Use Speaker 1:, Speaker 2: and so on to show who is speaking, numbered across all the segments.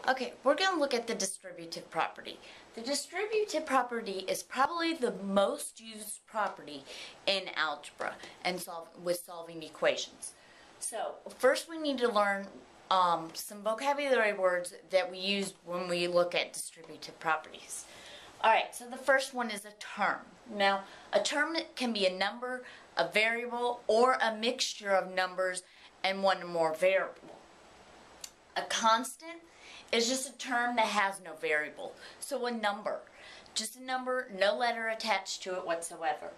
Speaker 1: Okay, we're going to look at the distributive property. The distributive property is probably the most used property in algebra and solving equations. So, first we need to learn some vocabulary words that we use when we look at distributive properties. Alright, so the first one is a term. Now, a term can be a number, a variable, or a mixture of numbers and one or more variables. A constant is just a term that has no variable. So a number, just a number, no letter attached to it whatsoever.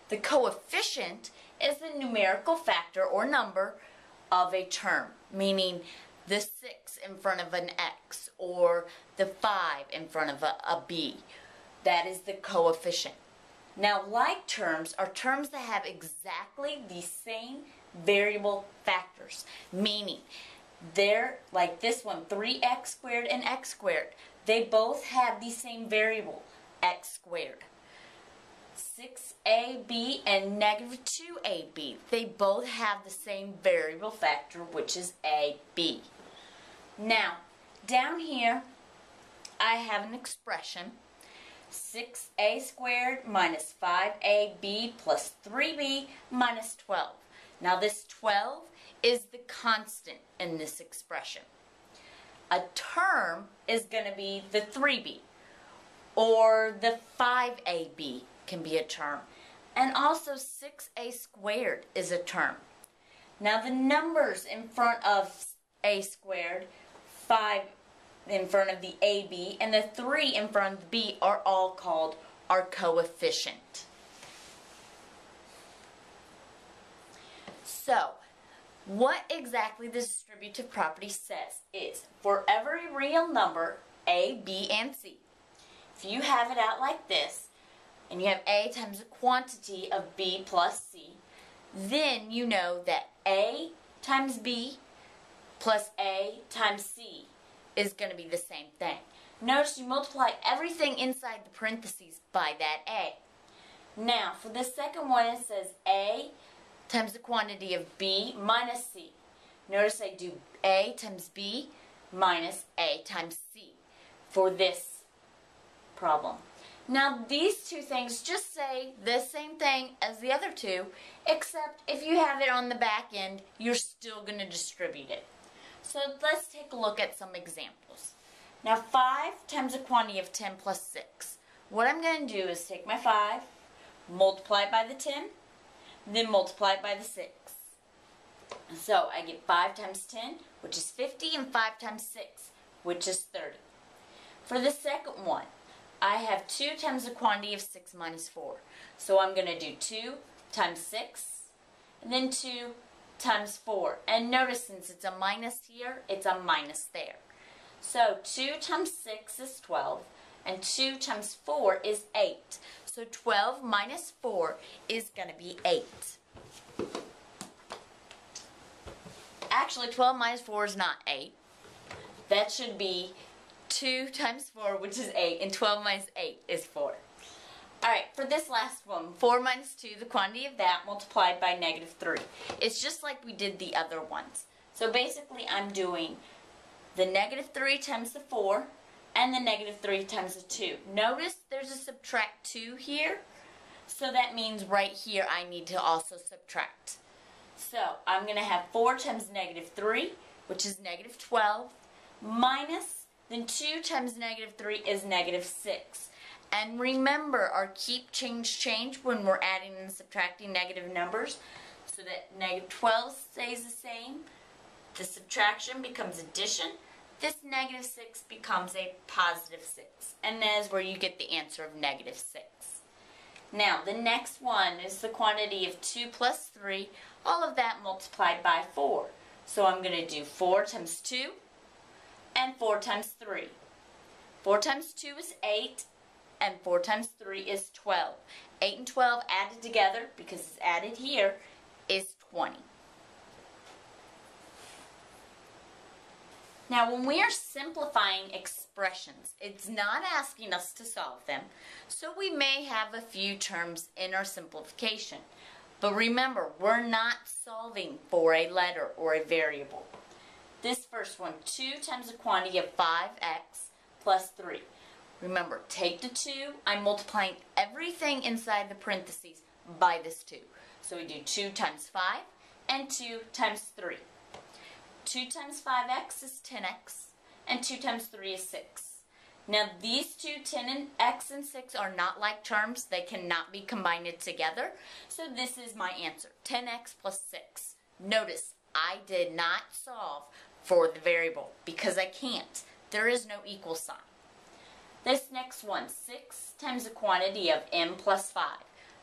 Speaker 1: The coefficient is the numerical factor or number of a term, meaning the 6 in front of an X or the 5 in front of a B. That is the coefficient. Now, like terms are terms that have exactly the same variable factors, meaning they're like this one, 3x squared and x squared. They both have the same variable, x squared. 6ab and negative 2ab. They both have the same variable factor, which is ab. Now, down here, I have an expression. 6a squared minus 5ab plus 3b minus 12. Now, this 12 is the constant in this expression. A term is going to be the 3b, or the 5ab can be a term, and also 6a squared is a term. Now the numbers in front of a squared, 5 in front of the ab, and the 3 in front of the b are all called our coefficient. So, what exactly the distributive property says is, for every real number, a, b, and c, if you have it out like this, and you have a times the quantity of b plus c, then you know that a times b plus a times c is going to be the same thing. Notice you multiply everything inside the parentheses by that a. Now, for the second one, it says a times the quantity of b minus c. Notice I do a times b minus a times c for this problem. Now these two things just say the same thing as the other two, except if you have it on the back end, you're still going to distribute it. So let's take a look at some examples. Now 5 times the quantity of 10 plus 6. What I'm going to do is take my 5, multiply it by the 10, then multiply it by the 6. So I get 5 times 10, which is 50, and 5 times 6, which is 30. For the second one, I have 2 times the quantity of 6 minus 4. So I'm going to do 2 times 6, and then 2 times 4. And notice since it's a minus here, it's a minus there. So 2 times 6 is 12, and 2 times 4 is 8. So 12 minus 4 is going to be 8. Actually, 12 minus 4 is not 8. That should be 2 times 4, which is 8, and 12 minus 8 is 4. Alright, for this last one, 4 minus 2, the quantity of that multiplied by negative 3. It's just like we did the other ones. So basically, I'm doing the negative 3 times the 4, and the negative 3 times the 2. Notice there's a subtract 2 here, so that means right here I need to also subtract. So I'm going to have 4 times negative 3, which is negative 12, minus, then 2 times negative 3 is negative 6. And remember our keep, change when we're adding and subtracting negative numbers, so that negative 12 stays the same, the subtraction becomes addition, this negative 6 becomes a positive 6. And that is where you get the answer of negative 6. Now, the next one is the quantity of 2 plus 3, all of that multiplied by 4. So I'm going to do 4 times 2 and 4 times 3. 4 times 2 is 8, and 4 times 3 is 12. 8 and 12 added together, because it's added here, is 20. Now, when we are simplifying expressions, it's not asking us to solve them, so we may have a few terms in our simplification. But remember, we're not solving for a letter or a variable. This first one, 2 times the quantity of 5x plus 3. Remember, take the 2. I'm multiplying everything inside the parentheses by this 2. So we do 2 times 5 and 2 times 3. 2 times 5x is 10x, and 2 times 3 is 6. Now these two, 10x and 6, are not like terms. They cannot be combined together. So this is my answer, 10x plus 6. Notice, I did not solve for the variable because I can't. There is no equal sign. This next one, 6 times the quantity of m plus 5.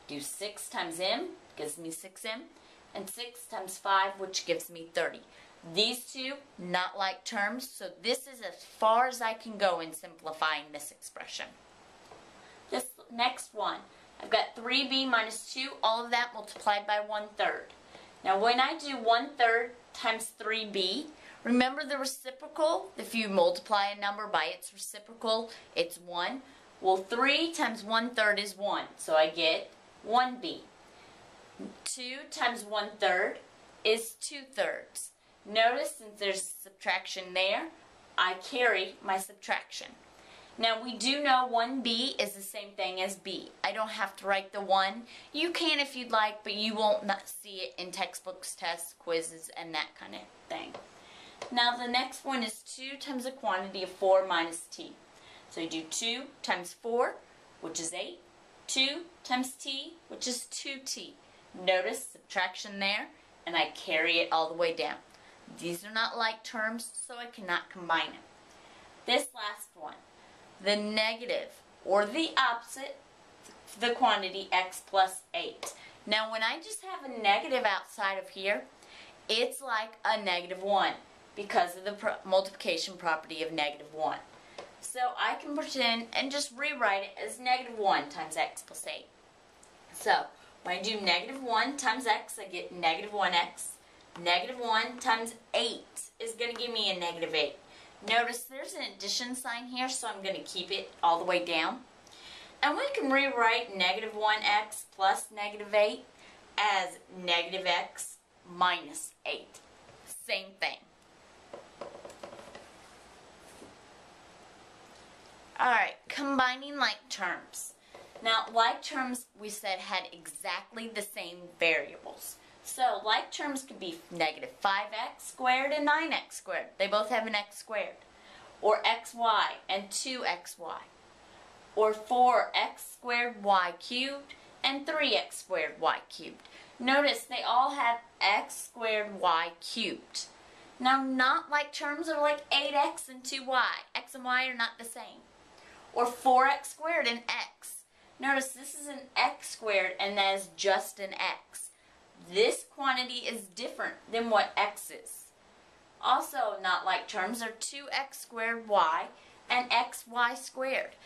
Speaker 1: Do 6 times m, gives me 6m, and 6 times 5, which gives me 30. These two, not like terms, so this is as far as I can go in simplifying this expression. This next one, I've got 3b minus 2, all of that multiplied by 1/3. Now when I do 1/3 times 3b, remember the reciprocal, if you multiply a number by its reciprocal, it's 1. Well, 3 times 1/3 is 1, so I get 1b. 2 times 1/3 is 2/3. Notice, since there's subtraction there, I carry my subtraction. Now, we do know 1b is the same thing as b. I don't have to write the 1. You can if you'd like, but you won't not see it in textbooks, tests, quizzes, and that kind of thing. Now, the next one is 2 times the quantity of 4 minus t. So you do 2 times 4, which is 8. 2 times t, which is 2t. Notice subtraction there, and I carry it all the way down. These are not like terms, so I cannot combine them. This last one, the negative, or the opposite, the quantity x plus 8. Now when I just have a negative outside of here, it's like a -1 because of the multiplication property of -1. So I can pretend and just rewrite it as -1 times x plus 8. So when I do -1 times x, I get -1x. -1 times 8 is going to give me a -8. Notice there's an addition sign here, so I'm going to keep it all the way down. And we can rewrite -1x plus -8 as -x minus 8. Same thing. Alright, combining like terms. Now, like terms, we said, had exactly the same variables. So, like terms could be -5x squared and 9x squared. They both have an x squared. Or xy and 2xy. Or 4x squared y cubed and 3x squared y cubed. Notice they all have x squared y cubed. Now, not like terms are like 8x and 2y. X and y are not the same. Or 4x squared and x. Notice this is an x squared and that is just an x. This quantity is different than what x is. Also, not like terms are 2x squared y and xy squared.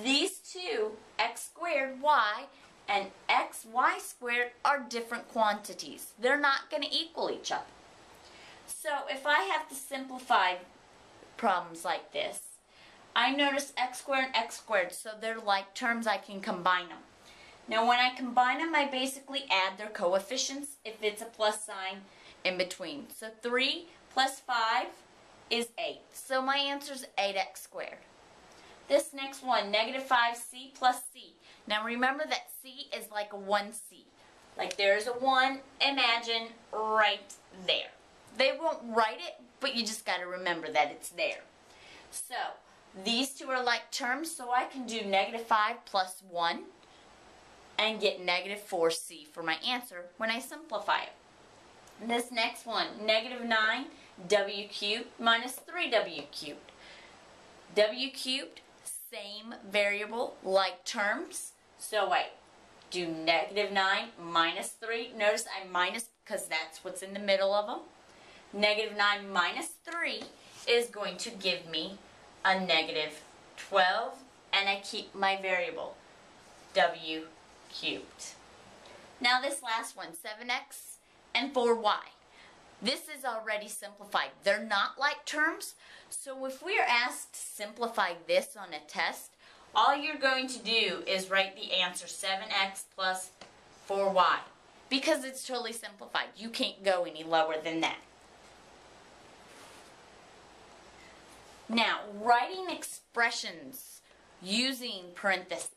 Speaker 1: These two, x squared y and xy squared, are different quantities. They're not going to equal each other. So if I have to simplify problems like this, I notice x squared and x squared, so they're like terms, I can combine them. Now when I combine them, I basically add their coefficients if it's a plus sign in between. So 3 plus 5 is 8. So my answer is 8x squared. This next one, -5c plus c. Now remember that c is like a 1c. Like there's a 1, imagine, right there. They won't write it, but you just got to remember that it's there. So these two are like terms, so I can do -5 plus 1 and get -4c for my answer when I simplify it. This next one, -9w cubed minus 3w cubed. W cubed, same variable, like terms. So wait, do -9 minus 3. Notice I minus because that's what's in the middle of them. -9 minus 3 is going to give me a -12, and I keep my variable, w cubed. Now this last one, 7x and 4y. This is already simplified. They're not like terms, so if we are asked to simplify this on a test, all you're going to do is write the answer 7x plus 4y, because it's totally simplified. You can't go any lower than that. Now, writing expressions using parentheses.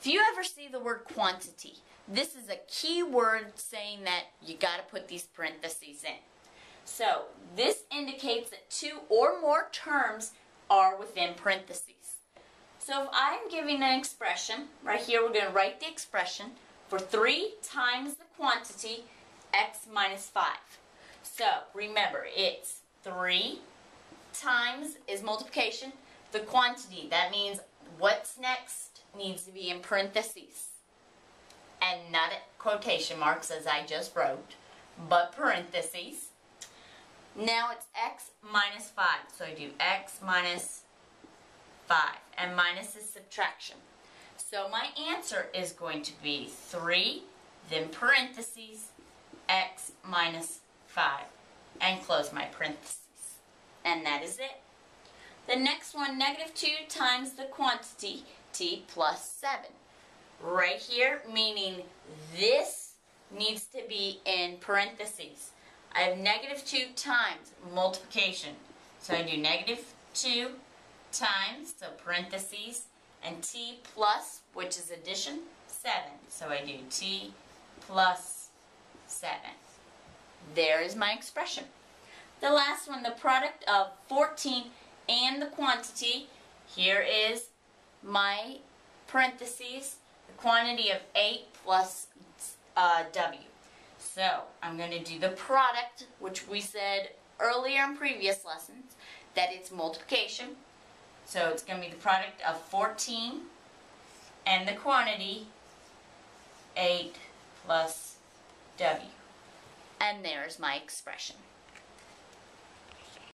Speaker 1: If you ever see the word quantity, this is a key word saying that you got to put these parentheses in. So, this indicates that two or more terms are within parentheses. So, if I'm giving an expression, right here we're going to write the expression for 3 times the quantity, x minus 5. So, remember, it's 3 times is multiplication. The quantity, that means what's next needs to be in parentheses. And not quotation marks as I just wrote, but parentheses. Now it's x minus 5. So I do x minus 5. And minus is subtraction. So my answer is going to be 3, then parentheses, x minus 5. And close my parentheses. And that is it. The next one, negative 2 times the quantity, t plus 7. Right here, meaning this needs to be in parentheses. I have negative 2 times multiplication. So I do negative 2 times, so parentheses, and t plus, which is addition, 7. So I do t plus 7. There is my expression. The last one, the product of 14 and the quantity. Here is my parentheses, the quantity of 8 plus w. So I'm going to do the product, which we said earlier in previous lessons, that it's multiplication. So it's going to be the product of 14 and the quantity 8 plus w. And there's my expression.